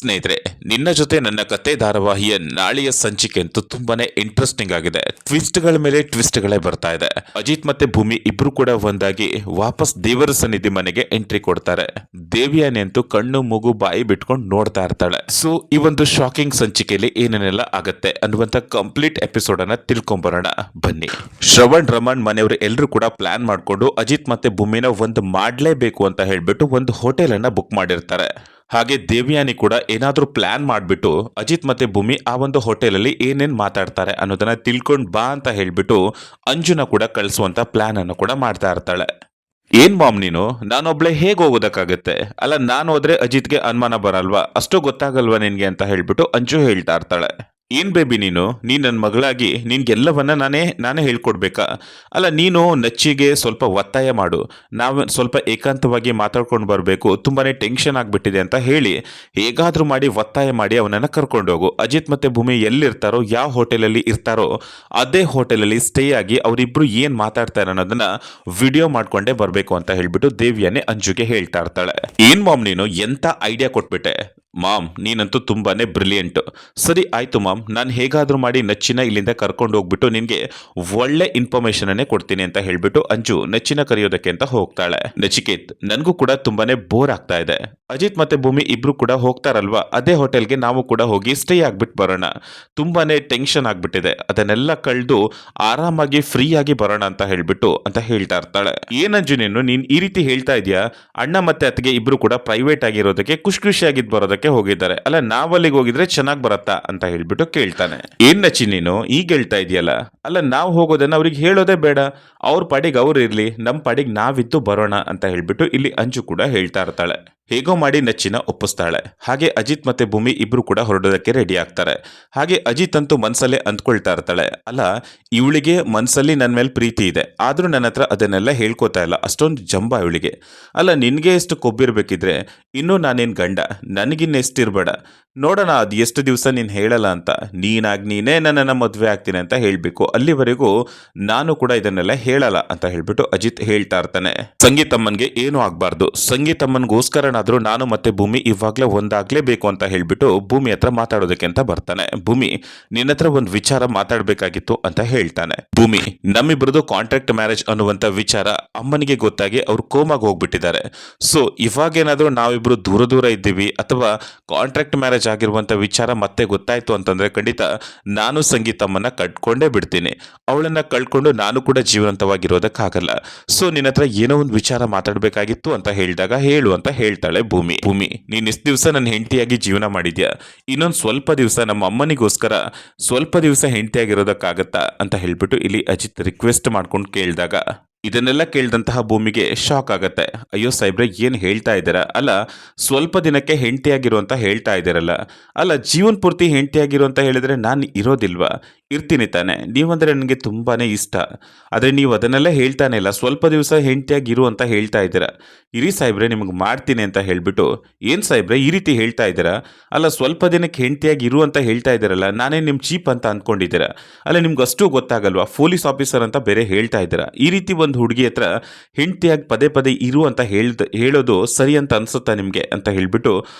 ಸ್ನೇಹಿತರೆ, ನಿನ್ನ ಜೊತೆ ನನ್ನ ಕತೆ ಧಾರಾವಾಹಿಯ ನಾಳೆಯ ಸಂಚಿಕೆ ಅಂತೂ ತುಂಬಾನೇ ಇಂಟ್ರೆಸ್ಟಿಂಗ್ ಆಗಿದೆ. ಟ್ವಿಸ್ಟ್ಗಳ ಮೇಲೆ ಟ್ವಿಸ್ಟ್ಗಳೇ ಬರ್ತಾ ಇದೆ. ಅಜಿತ್ ಮತ್ತೆ ಭೂಮಿ ಇಬ್ರು ಕೂಡ ಒಂದಾಗಿ ವಾಪಸ್ ದೇವರ ಸನ್ನಿಧಿ ಮನೆಗೆ ಎಂಟ್ರಿ ಕೊಡ್ತಾರೆ. ದೇವಿಯಾನಿ ಅಂತೂ ಕಣ್ಣು ಮೂಗು ಬಾಯಿ ಬಿಟ್ಕೊಂಡು ನೋಡ್ತಾ ಇರ್ತಾಳೆ. ಸೊ ಈ ಒಂದು ಶಾಕಿಂಗ್ ಸಂಚಿಕೆಯಲ್ಲಿ ಏನೇನೆಲ್ಲ ಆಗತ್ತೆ ಅನ್ನುವಂತ ಕಂಪ್ಲೀಟ್ ಎಪಿಸೋಡ್ ಅನ್ನ ತಿಳ್ಕೊಂಬರೋಣ ಬನ್ನಿ. ಶ್ರವಣ್ ರಮಣ್ ಮನೆಯವರು ಎಲ್ಲರೂ ಕೂಡ ಪ್ಲಾನ್ ಮಾಡ್ಕೊಂಡು ಅಜಿತ್ ಮತ್ತೆ ಭೂಮಿನ ಒಂದು ಮಾಡ್ಲೇಬೇಕು ಅಂತ ಹೇಳ್ಬಿಟ್ಟು ಒಂದು ಹೋಟೆಲ್ ಅನ್ನ ಬುಕ್ ಮಾಡಿರ್ತಾರೆ. ಹಾಗೆ ದೇವಿಯಾನಿ ಕೂಡ ಏನಾದ್ರೂ ಪ್ಲಾನ್ ಮಾಡ್ಬಿಟ್ಟು ಅಜಿತ್ ಮತ್ತೆ ಭೂಮಿ ಆ ಒಂದು ಹೋಟೆಲ್ ಅಲ್ಲಿ ಏನೇನ್ ಮಾತಾಡ್ತಾರೆ ಅನ್ನೋದನ್ನ ತಿಳ್ಕೊಂಡ್ ಬಾ ಅಂತ ಹೇಳ್ಬಿಟ್ಟು ಅಂಜುನ ಕೂಡ ಕಳಿಸುವಂತ ಪ್ಲಾನ್ ಅನ್ನು ಕೂಡ ಮಾಡ್ತಾ ಇರ್ತಾಳೆ. ಏನ್ ಮಾಮ್ ನೀನು, ನಾನೊಬ್ಳೆ ಹೇಗ್ ಹೋಗೋದಕ್ಕಾಗತ್ತೆ? ಅಲ್ಲ, ನಾನು ಹೋದ್ರೆ ಅಜಿತ್ಗೆ ಅನುಮಾನ ಬರಲ್ವಾ? ಅಷ್ಟು ಗೊತ್ತಾಗಲ್ವಾ ನಿನ್ಗೆ ಅಂತ ಹೇಳ್ಬಿಟ್ಟು ಅಂಜು ಹೇಳ್ತಾ ಇರ್ತಾಳೆ. ಏನ್ ಬೇಬಿ ನೀನು ನನ್ನ ಮಗಳಾಗಿ ನಿನ್ಗೆಲ್ಲವನ್ನ ನಾನೇ ಹೇಳ್ಕೊಡ್ಬೇಕಾ? ಅಲ್ಲ, ನೀನು ನಚ್ಚಿಗೆ ಸ್ವಲ್ಪ ಒತ್ತಾಯ ಮಾಡು, ನಾವು ಸ್ವಲ್ಪ ಏಕಾಂತವಾಗಿ ಮಾತಾಡ್ಕೊಂಡು ಬರಬೇಕು, ತುಂಬಾನೇ ಟೆನ್ಷನ್ ಆಗ್ಬಿಟ್ಟಿದೆ ಅಂತ ಹೇಳಿ ಹೇಗಾದ್ರೂ ಮಾಡಿ ಒತ್ತಾಯ ಮಾಡಿ ಅವನನ್ನ ಕರ್ಕೊಂಡೋಗು. ಅಜಿತ್ ಮತ್ತೆ ಭೂಮಿ ಎಲ್ಲಿರ್ತಾರೋ, ಯಾವ ಹೋಟೆಲಲ್ಲಿ ಇರ್ತಾರೋ ಅದೇ ಹೋಟೆಲಲ್ಲಿ ಸ್ಟೇ ಆಗಿ ಅವರಿಬ್ರು ಏನ್ ಮಾತಾಡ್ತಾರೆ ಅನ್ನೋದನ್ನ ವಿಡಿಯೋ ಮಾಡ್ಕೊಂಡೇ ಬರಬೇಕು ಅಂತ ಹೇಳ್ಬಿಟ್ಟು ದೇವಿಯಾನಿ ಅಂಜುಗೆ ಹೇಳ್ತಾ ಇರ್ತಾಳೆ. ಏನ್ ಮಾಮ್ ನೀನು ಎಂತ ಐಡಿಯಾ ಕೊಟ್ಬಿಟ್ಟೆ ಮಾಮ್, ನೀನಂತೂ ತುಂಬಾನೇ ಬ್ರಿಲಿಯಂಟ್. ಸರಿ ಆಯ್ತು ಮಾಮ್, ನಾನು ಹೇಗಾದ್ರೂ ಮಾಡಿ ನಚ್ಚಿನ ಇಲ್ಲಿಂದ ಕರ್ಕೊಂಡು ಹೋಗ್ಬಿಟ್ಟು ನಿನ್ಗೆ ಒಳ್ಳೆ ಇನ್ಫಾರ್ಮೇಶನ್ ಅನ್ನೇ ಕೊಡ್ತೀನಿ ಅಂತ ಹೇಳ್ಬಿಟ್ಟು ಅಂಜು ನಚ್ಚಿನ ಕರೆಯೋದಕ್ಕೆ ಅಂತ ಹೋಗ್ತಾಳೆ. ನಚಿಕೇತ್, ನನಗೂ ಕೂಡ ತುಂಬಾನೇ ಬೋರ್ ಆಗ್ತಾ ಇದೆ. ಅಜಿತ್ ಮತ್ತೆ ಭೂಮಿ ಇಬ್ರು ಕೂಡ ಹೋಗ್ತಾರಲ್ವಾ, ಅದೇ ಹೋಟೆಲ್ಗೆ ನಾವು ಕೂಡ ಹೋಗಿ ಸ್ಟೇ ಆಗ್ಬಿಟ್ಟು ಬರೋಣ. ತುಂಬಾನೇ ಟೆನ್ಷನ್ ಆಗ್ಬಿಟ್ಟಿದೆ, ಅದನ್ನೆಲ್ಲ ಕಳೆದು ಆರಾಮಾಗಿ ಫ್ರೀ ಆಗಿ ಬರೋಣ ಅಂತ ಹೇಳ್ತಾ ಇರ್ತಾಳೆ. ಏನಂಜು ನೀನ್ ಈ ರೀತಿ ಹೇಳ್ತಾ ಇದೀಯಾ? ಅಣ್ಣ ಮತ್ತೆ ಅತ್ತಿಗೆ ಇಬ್ರು ಕೂಡ ಪ್ರೈವೇಟ್ ಆಗಿರೋದಕ್ಕೆ ಖುಷಿಯಾಗಿದ್ದು ಬರೋದಕ್ಕೆ ಹೋಗಿದ್ದಾರೆ, ಅಲ್ಲ ನಾವಲ್ಲಿಗೆ ಹೋಗಿದ್ರೆ ಚೆನ್ನಾಗಿ ಬರತ್ತಾ ಅಂತ ಹೇಳ್ಬಿಟ್ಟು ಕೇಳ್ತಾನೆ. ಏನ್ ನಚ್ಚಿ ನೀನು ಈಗ ಹೇಳ್ತಾ ಇದೆಯಲ್ಲ? ಅಲ್ಲ, ನಾವು ಹೋಗೋದನ್ನ ಅವ್ರಿಗೆ ಹೇಳೋದೇ ಬೇಡ, ಅವ್ರ ಪಾಡಿಗೆ ಅವ್ರು ಇರ್ಲಿ, ನಮ್ಮ ಪಾಡಿಗೆ ನಾವಿದ್ದು ಬರೋಣ ಅಂತ ಹೇಳ್ಬಿಟ್ಟು ಇಲ್ಲಿ ಅಂಜು ಕೂಡ ಹೇಳ್ತಾ ಇರ್ತಾಳೆ. ಹೇಗೋ ಮಾಡಿ ನಚ್ಚಿನ ಒಪ್ಪಿಸ್ತಾಳೆ. ಹಾಗೆ ಅಜಿತ್ ಮತ್ತೆ ಭೂಮಿ ಇಬ್ರು ಕೂಡ ಹೊರಡೋದಕ್ಕೆ ರೆಡಿ ಆಗ್ತಾರೆ. ಹಾಗೆ ಅಜಿತ್ ಅಂತೂ ಮನ್ಸಲ್ಲೇ ಅಂದ್ಕೊಳ್ತಾ ಇರ್ತಾಳೆ, ಅಲ್ಲ ಇವಳಿಗೆ ಮನ್ಸಲ್ಲಿ ನನ್ನ ಮೇಲೆ ಪ್ರೀತಿ ಇದೆ, ಆದ್ರೂ ನನ್ನ ಹತ್ರ ಅದನ್ನೆಲ್ಲ ಹೇಳ್ಕೊತಾ ಇಲ್ಲ, ಅಷ್ಟೊಂದು ಜಂಬ ಇವಳಿಗೆ. ಅಲ್ಲ, ನಿನ್ಗೆ ಎಷ್ಟು ಕೊಬ್ಬಿರ್ಬೇಕಿದ್ರೆ ಇನ್ನೂ ನಾನೇನ್ ಗಂಡ, ನನಗಿನ್ನೆಷ್ಟಿರ್ಬೇಡ, ನೋಡೋಣ ಅದು ಎಷ್ಟು ದಿವಸ ನೀನು ಹೇಳಲ್ಲ ಅಂತ. ನೀನೇ ನನ್ನನ್ನು ಮದುವೆ ಆಗ್ತೀನಿ ಅಂತ ಹೇಳಬೇಕು, ಅಲ್ಲಿವರೆಗೂ ನಾನು ಕೂಡ ಇದನ್ನೆಲ್ಲ ಹೇಳಲ್ಲ ಅಂತ ಹೇಳ್ಬಿಟ್ಟು ಅಜಿತ್ ಹೇಳ್ತಾ ಇರ್ತಾನೆ. ಸಂಗೀತಮ್ಮನ್ಗೆ ಏನೂ ಆಗ್ಬಾರ್ದು, ಸಂಗೀತಮ್ಮನ್ಗೋಸ್ಕರನಾದ್ರೂ ನಾನು ಮತ್ತೆ ಭೂಮಿ ಇವಾಗ್ಲೇ ಒಂದಾಗ್ಲೇಬೇಕು ಅಂತ ಹೇಳ್ಬಿಟ್ಟು ಭೂಮಿ ಹತ್ರ ಮಾತಾಡೋದಕ್ಕೆ ಅಂತ ಬರ್ತಾನೆ. ಭೂಮಿ, ನಿನ್ನ ಹತ್ರ ಒಂದು ವಿಚಾರ ಮಾತಾಡ್ಬೇಕಾಗಿತ್ತು ಅಂತ ಹೇಳ್ತಾನೆ. ಭೂಮಿ, ನಮ್ಮಿಬ್ರದ್ದು ಕಾಂಟ್ರಾಕ್ಟ್ ಮ್ಯಾರೇಜ್ ಅನ್ನುವಂತ ವಿಚಾರ ಅಮ್ಮನಿಗೆ ಗೊತ್ತಾಗಿ ಅವ್ರು ಕೋಮಾಗಿ ಹೋಗ್ಬಿಟ್ಟಿದ್ದಾರೆ. ಸೊ ಇವಾಗೇನಾದ್ರೂ ನಾವಿಬ್ರು ದೂರ ಇದ್ದೀವಿ ಅಥವಾ ಕಾಂಟ್ರಾಕ್ಟ್ ಮ್ಯಾರೇಜ್ ಆಗಿರುವಂತ ವಿಚಾರ ಮತ್ತೆ ಗೊತ್ತಾಯ್ತು ಅಂತಂದ್ರೆ ಖಂಡಿತ ನಾನು ಸಂಗೀತಮ್ಮನ್ನ ಕಟ್ಕೊಂಡೇ ಬಿಡ್ತೀನಿ. ಅವಳನ್ನ ಕಳ್ಕೊಂಡು ನಾನು ಕೂಡ ಜೀವಂತವಾಗಿರೋದಕ್ಕಾಗಲ್ಲ. ಸೊ ನಿನ್ನ ಹತ್ರ ಏನೋ ಒಂದು ವಿಚಾರ ಮಾತಾಡ್ಬೇಕಾಗಿತ್ತು ಅಂತ ಹೇಳಿದಾಗ ಹೇಳು ಅಂತ ಹೇಳ್ತಾಳೆ ಭೂಮಿ. ನೀನ್ ಇಷ್ಟು ದಿವಸ ನನ್ನ ಹೆಂಡತಿಯಾಗಿ ಜೀವನ ಮಾಡಿದ್ಯಾ, ಇನ್ನೊಂದು ಸ್ವಲ್ಪ ದಿವಸ ನಮ್ಮ ಅಮ್ಮನಿಗೋಸ್ಕರ ಸ್ವಲ್ಪ ದಿವಸ ಹೆಂಡತಿಯಾಗಿರೋದಕ್ಕಾಗತ್ತಾ ಅಂತ ಹೇಳ್ಬಿಟ್ಟು ಇಲ್ಲಿ ಅಜಿತ್ ರಿಕ್ವೆಸ್ಟ್ ಮಾಡ್ಕೊಂಡು ಕೇಳಿದಾಗ ಇದನ್ನೆಲ್ಲ ಕೇಳಿದಂತಹ ಭೂಮಿಗೆ ಶಾಕ್ ಆಗತ್ತೆ. ಅಯ್ಯೋ ಸಾಹೇಬ್ರೆ, ಏನು ಹೇಳ್ತಾ ಇದ್ದೀರಾ? ಅಲ್ಲ, ಸ್ವಲ್ಪ ದಿನಕ್ಕೆ ಹೆಂಡತಿಯಾಗಿರು ಅಂತ ಹೇಳ್ತಾ ಇದ್ದೀರಲ್ಲ, ಅಲ್ಲ ಜೀವನ ಪೂರ್ತಿ ಹೆಂಡತಿಯಾಗಿರು ಅಂತ ಹೇಳಿದ್ರೆ ನಾನು ಇರೋದಿಲ್ವಾ? ಇರ್ತೀನಿ ತಾನೆ, ನೀವಂದ್ರೆ ನನಗೆ ತುಂಬಾನೇ ಇಷ್ಟ, ಆದರೆ ನೀವು ಅದನ್ನೆಲ್ಲ ಹೇಳ್ತಾನೆ ಇಲ್ಲ, ಸ್ವಲ್ಪ ದಿವಸ ಹೆಂಡತಿಯಾಗಿರು ಅಂತ ಹೇಳ್ತಾ ಇದ್ದೀರಾ. ಇರಿ ಸಾಹೇಬ್ರೆ, ನಿಮಗೆ ಮಾಡ್ತೀನಿ ಅಂತ ಹೇಳ್ಬಿಟ್ಟು. ಏನು ಸಾಹೇಬ್ರೆ ಈ ರೀತಿ ಹೇಳ್ತಾ ಇದ್ದೀರಾ? ಅಲ್ಲ, ಸ್ವಲ್ಪ ದಿನಕ್ಕೆ ಹೆಂಡತಿಯಾಗಿರು ಅಂತ ಹೇಳ್ತಾ ಇದ್ದೀರಲ್ಲ, ನಾನೇ ನಿಮ್ಮ ಚೀಪ್ ಅಂತ ಅಂದ್ಕೊಂಡಿದ್ದೀರಾ? ಅಲ್ಲ, ನಿಮ್ಗೆ ಅಷ್ಟು ಗೊತ್ತಾಗಲ್ವಾ? ಪೊಲೀಸ್ ಆಫೀಸರ್ ಅಂತ ಬೇರೆ ಹೇಳ್ತಾ ಇದ್ದೀರಾ. ಈ ರೀತಿ ಒಂದು ಹುಡುಗಿ ಹತ್ರ ಹೆಂಡತಿಯಾಗಿ ಪದೇ ಇರು ಅಂತ ಹೇಳೋದು ಸರಿ ಅಂತ ಅನ್ಸುತ್ತಾ ನಿಮ್ಗೆ ಅಂತ ಹೇಳ್ಬಿಟ್ಟು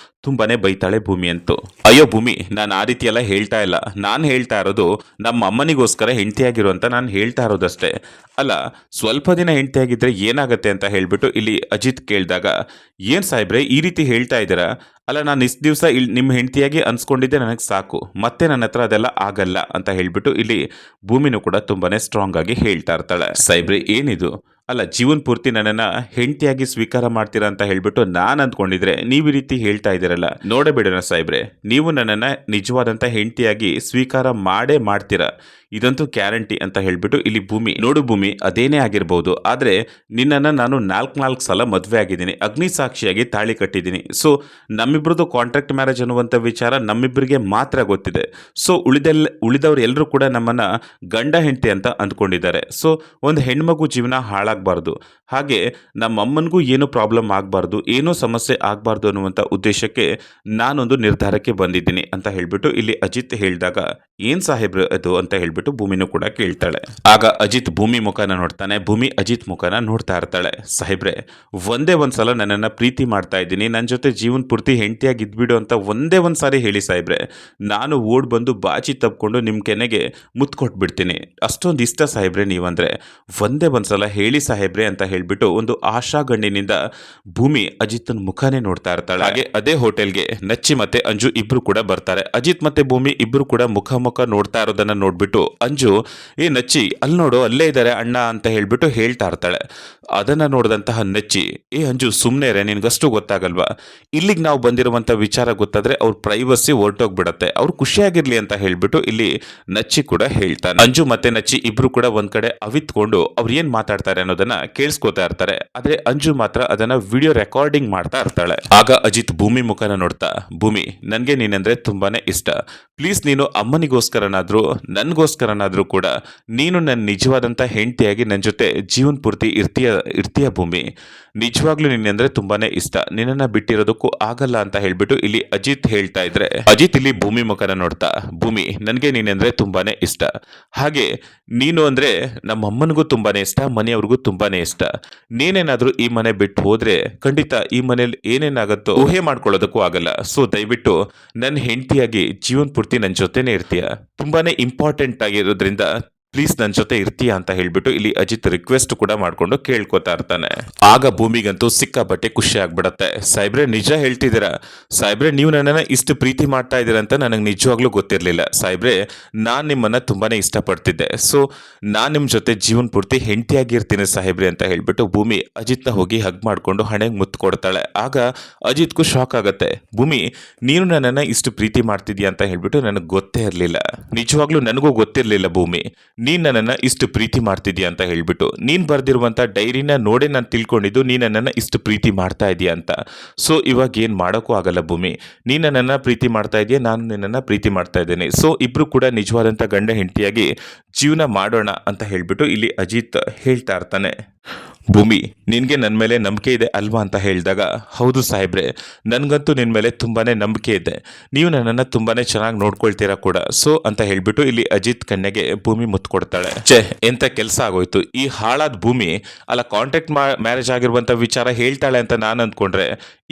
ತುಂಬಾನೇ ಬೈತಾಳೆ ಭೂಮಿ ಅಂತೂ. ಅಯ್ಯೋ ಭೂಮಿ, ನಾನು ಆ ರೀತಿ ಎಲ್ಲ ಹೇಳ್ತಾ ಇಲ್ಲ, ನಾನು ಹೇಳ್ತಾ ಇರೋದು ನಮ್ಮ ಅಮ್ಮನಿಗೋಸ್ಕರ ಹೆಂಡತಿಯಾಗಿರು ಅಂತ ನಾನು ಹೇಳ್ತಾ ಇರೋದಷ್ಟೇ. ಅಲ್ಲ, ಸ್ವಲ್ಪ ದಿನ ಹೆಂಡತಿಯಾಗಿದ್ರೆ ಏನಾಗತ್ತೆ ಅಂತ ಹೇಳ್ಬಿಟ್ಟು ಇಲ್ಲಿ ಅಜಿತ್ ಕೇಳಿದಾಗ, ಏನ್ ಸಾಹೇಬ್ರೆ ಈ ರೀತಿ ಹೇಳ್ತಾ ಇದ್ದೀರಾ? ಅಲ್ಲ, ನಾನು ಇಷ್ಟು ದಿವಸ ನಿಮ್ಮ ಹೆಂಡತಿಯಾಗಿ ಅನ್ಸ್ಕೊಂಡಿದ್ದೆ ನನಗೆ ಸಾಕು, ಮತ್ತೆ ನನ್ನ ಹತ್ರ ಅದೆಲ್ಲ ಆಗಲ್ಲ ಅಂತ ಹೇಳ್ಬಿಟ್ಟು ಇಲ್ಲಿ ಭೂಮಿನೂ ಕೂಡ ತುಂಬಾನೇ ಸ್ಟ್ರಾಂಗ್ ಆಗಿ ಹೇಳ್ತಾ ಇರ್ತಾಳೆ. ಸಾಹೇಬ್ರೆ ಏನಿದು? ಅಲ್ಲ, ಜೀವನ ಪೂರ್ತಿ ನನ್ನನ್ನು ಹೆಂಡತಿಯಾಗಿ ಸ್ವೀಕಾರ ಮಾಡ್ತೀರಾ ಅಂತ ಹೇಳ್ಬಿಟ್ಟು ನಾನು ಅಂದ್ಕೊಂಡಿದ್ರೆ ನೀವು ಈ ರೀತಿ ಹೇಳ್ತಾ ಇದ್ದೀರಲ್ಲ, ನೋಡಬೇಡಣ ಸಾಹೇಬ್ರೆ, ನೀವು ನನ್ನನ್ನು ನಿಜವಾದಂಥ ಹೆಂಡತಿಯಾಗಿ ಸ್ವೀಕಾರ ಮಾಡ್ತೀರಾ, ಇದಂತೂ ಗ್ಯಾರಂಟಿ ಅಂತ ಹೇಳ್ಬಿಟ್ಟು ಇಲ್ಲಿ ಭೂಮಿ, ನೋಡು ಭೂಮಿ, ಅದೇನೇ ಆಗಿರ್ಬೋದು, ಆದರೆ ನಿನ್ನನ್ನು ನಾನು ನಾಲ್ಕು ಸಲ ಮದುವೆ ಆಗಿದ್ದೀನಿ, ಅಗ್ನಿ ಸಾಕ್ಷಿಯಾಗಿ ತಾಳಿ ಕಟ್ಟಿದ್ದೀನಿ. ಸೊ ನಮ್ಮಿಬ್ರದ್ದು ಕಾಂಟ್ರಾಕ್ಟ್ ಮ್ಯಾರೇಜ್ ಅನ್ನುವಂಥ ವಿಚಾರ ನಮ್ಮಿಬ್ಬರಿಗೆ ಮಾತ್ರ ಗೊತ್ತಿದೆ. ಸೊ ಉಳಿದವ್ರು ಎಲ್ಲರೂ ಕೂಡ ನಮ್ಮನ್ನು ಗಂಡ ಹೆಂಡತಿ ಅಂತ ಅಂದ್ಕೊಂಡಿದ್ದಾರೆ. ಸೊ ಒಂದು ಹೆಣ್ಮಗು ಜೀವನ ಹಾಳಾಗಬಾರ್ದು, ಹಾಗೆ ನಮ್ಮಮ್ಮನಿಗೂ ಏನು ಪ್ರಾಬ್ಲಮ್ ಆಗಬಾರ್ದು, ಏನೂ ಸಮಸ್ಯೆ ಆಗಬಾರ್ದು ಅನ್ನುವಂಥ ಉದ್ದೇಶಕ್ಕೆ ನಾನೊಂದು ನಿರ್ಧಾರಕ್ಕೆ ಬಂದಿದ್ದೀನಿ ಅಂತ ಹೇಳ್ಬಿಟ್ಟು ಇಲ್ಲಿ ಅಜಿತ್ ಹೇಳಿದಾಗ, ಏನ್ ಸಾಹೇಬ್ರು ಅದು ಅಂತ ಹೇಳ್ಬಿಟ್ಟು ಭೂಮಿನೂ ಕೂಡ ಕೇಳ್ತಾಳೆ. ಆಗ ಅಜಿತ್ ಭೂಮಿ ಮುಖನ ನೋಡ್ತಾನೆ, ಭೂಮಿ ಅಜಿತ್ ಮುಖನ ನೋಡ್ತಾ ಇರ್ತಾಳೆ. ಸಾಹೇಬ್ರೆ, ಒಂದೇ ಒಂದ್ಸಲ ನನ್ನನ್ನು ಪ್ರೀತಿ ಮಾಡ್ತಾ ಇದ್ದೀನಿ, ನನ್ನ ಜೊತೆ ಜೀವನ ಪೂರ್ತಿ ಹೆಂಡತಿಯಾಗಿ ಇದ್ಬಿಡು ಅಂತ ಒಂದೇ ಒಂದು ಸಾರಿ ಹೇಳಿ ಸಾಹೇಬ್ರೆ, ನಾನು ಓಡ್ ಬಂದು ಬಾಚಿ ತಪ್ಕೊಂಡು ನಿಮ್ಮ ಕೆನೆಗೆ ಮುತ್ತು ಕೊಟ್ಬಿಡ್ತೀನಿ. ಅಷ್ಟೊಂದು ಇಷ್ಟ ಸಾಹೇಬ್ರೆ ನೀವಂದ್ರೆ, ಒಂದೇ ಒಂದ್ಸಲ ಹೇಳಿ ಸಾಹೇಬ್ರೆ ಅಂತ ಹೇಳ್ಬಿಟ್ಟು ಒಂದು ಆಶಾಗಣ್ಣಿನಿಂದ ಭೂಮಿ ಅಜಿತ್ನ ಮುಖನೇ ನೋಡ್ತಾ ಇರ್ತಾಳೆ. ಹಾಗೆ ಅದೇ ಹೋಟೆಲ್ಗೆ ನಚ್ಚಿ ಮತ್ತೆ ಅಂಜು ಇಬ್ರು ಕೂಡ ಬರ್ತಾರೆ. ಅಜಿತ್ ಮತ್ತೆ ಭೂಮಿ ಇಬ್ರು ಕೂಡ ಮುಖ ನೋಡ್ತಾ ಇರೋದನ್ನ ನೋಡ್ಬಿಟ್ಟು ಅಂಜು, ಏ ನಚ್ಚಿ ಅಲ್ಲಿ ನೋಡು ಅಲ್ಲೇ ಇದ್ದಾರೆ ಅಣ್ಣ ಅಂತ ಹೇಳ್ಬಿಟ್ಟು ಹೇಳ್ತಾ ಇರ್ತಾಳೆ. ಅದನ್ನ ನೋಡಿದಂತಹ ನಚ್ಚಿ, ಏ ಅಂಜು ಸುಮ್ಮನೆ ರೇ, ನಿನ್ಗಷ್ಟು ಗೊತ್ತಾಗಲ್ವಾ, ಇಲ್ಲಿಗೆ ನಾವು ಬಂದಿರುವಂತ ವಿಚಾರ ಗೊತ್ತಾದ್ರೆ ಅವ್ರ ಪ್ರೈವಸಿ ಹೊರಟೋಗ್ಬಿಡತ್ತೆ, ಅವ್ರು ಖುಷಿಯಾಗಿರ್ಲಿ ಅಂತ ಹೇಳ್ಬಿಟ್ಟು ಇಲ್ಲಿ ನಚ್ಚಿ ಕೂಡ ಹೇಳ್ತಾನೆ. ಅಂಜು ಮತ್ತೆ ನಚ್ಚಿ ಇಬ್ರು ಕೂಡ ಒಂದ್ ಕಡೆ ಅವಿತ್ಕೊಂಡು ಅವ್ರು ಏನ್ ಮಾತಾಡ್ತಾರೆ ಅನ್ನೋದನ್ನ ಕೇಳಿಸ್ಕೊತಾ ಇರ್ತಾರೆ. ಆದ್ರೆ ಅಂಜು ಮಾತ್ರ ಅದನ್ನ ವಿಡಿಯೋ ರೆಕಾರ್ಡಿಂಗ್ ಮಾಡ್ತಾ ಇರ್ತಾಳೆ. ಆಗ ಅಜಿತ್ ಭೂಮಿ ಮುಖನ ನೋಡ್ತಾ, ಭೂಮಿ ನನ್ಗೆ ನೀನಂದ್ರೆ ತುಂಬಾನೇ ಇಷ್ಟ, ಪ್ಲೀಸ್ ನೀನು ಅಮ್ಮನಿಗೋಸ್ಕರನಾದ್ರೂ ನನ್ಗೋಸ್ಕರನಾದ್ರೂ ಕೂಡ ನೀನು ನನ್ನ ನಿಜವಾದಂತ ಹೆಂಡತಿಯಾಗಿ ನನ್ನ ಜೊತೆ ಜೀವನ ಪೂರ್ತಿ ಇರ್ತೀಯ ಭೂಮಿ, ನಿಜವಾಗ್ಲೂ ನಿನ್ನಂದ್ರೆ ತುಂಬಾನೇ ಇಷ್ಟ, ನಿನ್ನನ್ನ ಬಿಟ್ಟಿರೋದಕ್ಕೂ ಆಗಲ್ಲ ಅಂತ ಹೇಳ್ಬಿಟ್ಟು ಇಲ್ಲಿ ಅಜಿತ್ ಹೇಳ್ತಾ ಇದ್ರೆ, ಅಜಿತ್ ಇಲ್ಲಿ ಭೂಮಿ ಮುಖನ ನೋಡ್ತಾ, ಭೂಮಿ ನನ್ಗೆ ನೀನಂದ್ರೆ ತುಂಬಾನೇ ಇಷ್ಟ, ಹಾಗೆ ನೀನು ಅಂದ್ರೆ ನಮ್ಮ ಅಮ್ಮನಿಗೂ ತುಂಬಾನೇ ಇಷ್ಟ, ಮನೆಯವ್ರಿಗೂ ತುಂಬಾನೇ ಇಷ್ಟ, ನೀನೇನಾದ್ರೂ ಈ ಮನೆ ಬಿಟ್ಟು ಹೋದ್ರೆ ಖಂಡಿತ ಈ ಮನೇಲಿ ಏನೇನಾಗತ್ತೋ ಊಹೆ ಮಾಡ್ಕೊಳ್ಳೋದಕ್ಕೂ ಆಗಲ್ಲ. ಸೊ ದಯವಿಟ್ಟು ನನ್ನ ಹೆಂಡತಿಯಾಗಿ ಜೀವನ ಪೂರ್ತಿ ನನ್ನ ಜೊತೆನೇ ಇರ್ತೀಯ, ತುಂಬಾನೇ ಇಂಪಾರ್ಟೆಂಟ್ ಆಗಿರೋದ್ರಿಂದ ಪ್ಲೀಸ್ ನನ್ನ ಜೊತೆ ಇರ್ತೀಯ ಅಂತ ಹೇಳ್ಬಿಟ್ಟು ಇಲ್ಲಿ ಅಜಿತ್ ರಿಕ್ವೆಸ್ಟ್ ಕೂಡ ಮಾಡ್ಕೊಂಡು ಕೇಳ್ಕೊತಾ ಇರ್ತಾನೆ. ಆಗ ಭೂಮಿಗಂತೂ ಸಿಕ್ಕಾಪಟ್ಟೆ ಖುಷಿ ಆಗ್ಬಿಡತ್ತೆ. ಸಾಹೇಬ್ರೆ ನಿಜ ಹೇಳ್ತಿದ್ದೀರಾ ಸಾಹೇಬ್ರೆ, ನೀವು ನನ್ನನ್ನ ಇಷ್ಟು ಪ್ರೀತಿ ಮಾಡ್ತಾ ಇದ್ದೀರಾ ಅಂತ ನನಗೆ ನಿಜವಾಗ್ಲೂ ಗೊತ್ತಿರಲಿಲ್ಲ ಸಾಹೇಬ್ರೆ, ನಾನ್ ನಿಮ್ಮನ್ನ ತುಂಬಾನೇ ಇಷ್ಟಪಡ್ತಿದ್ದೆ, ಸೊ ನಾನ್ ನಿಮ್ ಜೊತೆ ಜೀವನ ಪೂರ್ತಿ ಹೆಂಡತಿಯಾಗಿರ್ತೀನಿ ಸಾಹೇಬ್ರೆ ಅಂತ ಹೇಳ್ಬಿಟ್ಟು ಭೂಮಿ ಅಜಿತ್ನ ಹೋಗಿ ಹಗ್ ಮಾಡ್ಕೊಂಡು ಹಣೆಗೆ ಮುತ್ತು ಕೊಡ್ತಾಳೆ. ಆಗ ಅಜಿತ್ಗೂ ಶಾಕ್ ಆಗತ್ತೆ, ಭೂಮಿ ನೀನು ನನ್ನನ್ನ ಇಷ್ಟು ಪ್ರೀತಿ ಮಾಡ್ತಿದ್ಯಾ ಅಂತ ಹೇಳ್ಬಿಟ್ಟು ನನಗೆ ಗೊತ್ತೇ ಇರಲಿಲ್ಲ, ನಿಜವಾಗ್ಲೂ ನನಗೂ ಗೊತ್ತಿರಲಿಲ್ಲ ಭೂಮಿ, ನೀನ್ ನನ್ನನ್ನ ಇಷ್ಟು ಪ್ರೀತಿ ಮಾಡ್ತಿದ್ಯಾ ಅಂತ ಹೇಳ್ಬಿಟ್ಟು, ನೀನ್ ಬರ್ದಿರುವಂತ ಡೈರಿನ ನೋಡೇ ನಾನು ತಿಳ್ಕೊಂಡಿದ್ದು ನೀನ್ ನನ್ನನ್ನ ಇಷ್ಟು ಪ್ರೀತಿ ಮಾಡ್ತಾ ಇದೀಯ ಅಂತ. ಸೊ ಇವಾಗ ಏನ್ ಮಾಡೋಕ್ಕೂ ಆಗಲ್ಲ ಭೂಮಿ, ನೀನ್ ನನ್ನನ್ನ ಪ್ರೀತಿ ಮಾಡ್ತಾ ಇದೀಯ, ನಾನು ನಿನ್ನನ್ನ ಪ್ರೀತಿ ಮಾಡ್ತಾ ಇದ್ದೇನೆ, ಸೊ ಇಬ್ರು ಕೂಡ ನಿಜವಾದಂತ ಗಂಡ ಹೆಂಡತಿಯಾಗಿ ಜೀವನ ಮಾಡೋಣ ಅಂತ ಹೇಳ್ಬಿಟ್ಟು ಇಲ್ಲಿ ಅಜಿತ್ ಹೇಳ್ತಾ ಇರ್ತಾನೆ. ಭೂಮಿ ನಿನ್ಗೆ ನನ್ನ ಮೇಲೆ ನಂಬಿಕೆ ಇದೆ ಅಲ್ವಾ ಅಂತ ಹೇಳಿದಾಗ, ಹೌದು ಸಾಹೇಬ್ರೆ ನನ್ಗಂತೂ ನಿನ್ ಮೇಲೆ ತುಂಬಾನೇ ನಂಬಿಕೆ ಇದೆ, ನೀವು ನನ್ನನ್ನು ತುಂಬಾನೇ ಚೆನ್ನಾಗಿ ನೋಡ್ಕೊಳ್ತೀರಾ ಕೂಡ, ಸೊ ಅಂತ ಹೇಳ್ಬಿಟ್ಟು ಇಲ್ಲಿ ಅಜಿತ್ ಕಣ್ಣೆಗೆ ಭೂಮಿ ಮುತ್ತು ಕೊಡ್ತಾಳೆ. ಎಂತ ಕೆಲಸ ಆಗೋಯ್ತು, ಈ ಹಾಳಾದ ಭೂಮಿ ಅಲ್ಲ ಕಾಂಟ್ಯಾಕ್ಟ್ ಮ್ಯಾರೇಜ್ ಆಗಿರುವಂತ ವಿಚಾರ ಹೇಳ್ತಾಳೆ ಅಂತ ನಾನು ಅಂದ್ಕೊಂಡ್ರೆ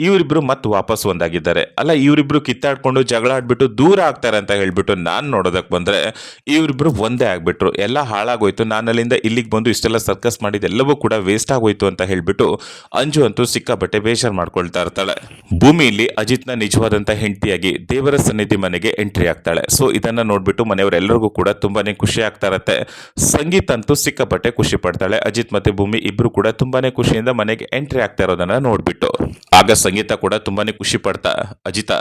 ಇವರಿಬ್ರು ಮತ್ತೆ ವಾಪಸ್ ಒಂದಾಗಿದ್ದಾರೆ. ಅಲ್ಲ ಇವರಿಬ್ರು ಕಿತ್ತಾಡ್ಕೊಂಡು ಜಗಳ ಆಡ್ಬಿಟ್ಟು ದೂರ ಆಗ್ತಾರೆ ಅಂತ ಹೇಳ್ಬಿಟ್ಟು ನಾನು ನೋಡೋದಕ್ಕೆ ಬಂದ್ರೆ ಇವರಿಬ್ರು ಒಂದೇ ಆಗ್ಬಿಟ್ರು, ಎಲ್ಲ ಹಾಳಾಗೋಯ್ತು, ನಾನು ಅಲ್ಲಿಂದ ಇಲ್ಲಿಗೆ ಬಂದು ಇಷ್ಟೆಲ್ಲ ಸರ್ಕಸ್ ಮಾಡಿದೆಲ್ಲವೂ ಕೂಡ ವೇಸ್ಟ್ ಆಗೋಯ್ತು ಅಂತ ಹೇಳ್ಬಿಟ್ಟು ಅಂಜು ಅಂತೂ ಸಿಕ್ಕಾಪಟ್ಟೆ ಬೇಜಾರು ಮಾಡ್ಕೊಳ್ತಾ ಇರ್ತಾಳೆ. ಭೂಮಿಯಲ್ಲಿ ಅಜಿತ್ನ ನಿಜವಾದಂತ ಹೆಂಡತಿಯಾಗಿ ದೇವರ ಸನ್ನಿಧಿ ಮನೆಗೆ ಎಂಟ್ರಿ ಆಗ್ತಾಳೆ. ಸೊ ಇದನ್ನ ನೋಡ್ಬಿಟ್ಟು ಮನೆಯವರೆಲ್ಲರಿಗೂ ಕೂಡ ತುಂಬಾನೇ ಖುಷಿ ಆಗ್ತಾ ಇರತ್ತೆ. ಸಂಗೀತ ಅಂತೂ ಸಿಕ್ಕಾಪಟ್ಟೆ ಖುಷಿ ಪಡ್ತಾಳೆ. ಅಜಿತ್ ಮತ್ತೆ ಭೂಮಿ ಇಬ್ರು ಕೂಡ ತುಂಬಾನೇ ಖುಷಿಯಿಂದ ಮನೆಗೆ ಎಂಟ್ರಿ ಆಗ್ತಾ ಇರೋದನ್ನ ನೋಡ್ಬಿಟ್ಟು ಆಗ ಸಂಗೀತ ಕೂಡ ತುಂಬಾನೇ ಖುಷಿ ಪಡ್ತಾ, ಅಜಿತ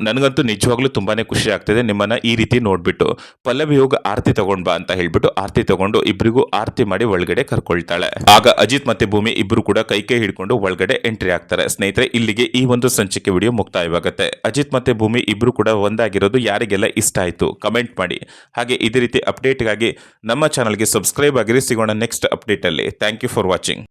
ನನಗಂತೂ ನಿಜವಾಗ್ಲೂ ತುಂಬಾನೇ ಖುಷಿ ಆಗ್ತಿದೆ ನಿಮ್ಮನ್ನ ಈ ರೀತಿ ನೋಡ್ಬಿಟ್ಟು, ಪಲ್ಲವಿ ಹೋಗಿ ಆರತಿ ತಗೊಂಡ್ ಬಾ ಅಂತ ಹೇಳ್ಬಿಟ್ಟು ಆರತಿ ತಗೊಂಡು ಇಬ್ರಿಗೂ ಆರತಿ ಮಾಡಿ ಒಳಗಡೆ ಕರ್ಕೊಳ್ತಾಳೆ. ಆಗ ಅಜಿತ್ ಮತ್ತೆ ಭೂಮಿ ಇಬ್ರು ಕೂಡ ಕೈ ಹಿಡ್ಕೊಂಡು ಒಳಗಡೆ ಎಂಟ್ರಿ ಆಗ್ತಾರೆ. ಸ್ನೇಹಿತರೆ ಇಲ್ಲಿಗೆ ಈ ಒಂದು ಸಂಚಿಕೆ ವಿಡಿಯೋ ಮುಕ್ತಾಯವಾಗುತ್ತೆ. ಅಜಿತ್ ಮತ್ತೆ ಭೂಮಿ ಇಬ್ರು ಕೂಡ ಒಂದಾಗಿರೋದು ಯಾರಿಗೆಲ್ಲ ಇಷ್ಟ ಆಯ್ತು ಕಮೆಂಟ್ ಮಾಡಿ. ಹಾಗೆ ಇದೇ ರೀತಿ ಅಪ್ಡೇಟ್ಗಾಗಿ ನಮ್ಮ ಚಾನಲ್ಗೆ ಸಬ್ಸ್ಕ್ರೈಬ್ ಆಗಿರಿ. ಸಿಗೋಣ ನೆಕ್ಸ್ಟ್ ಅಪ್ಡೇಟ್ ಅಲ್ಲಿ. Thank you for watching.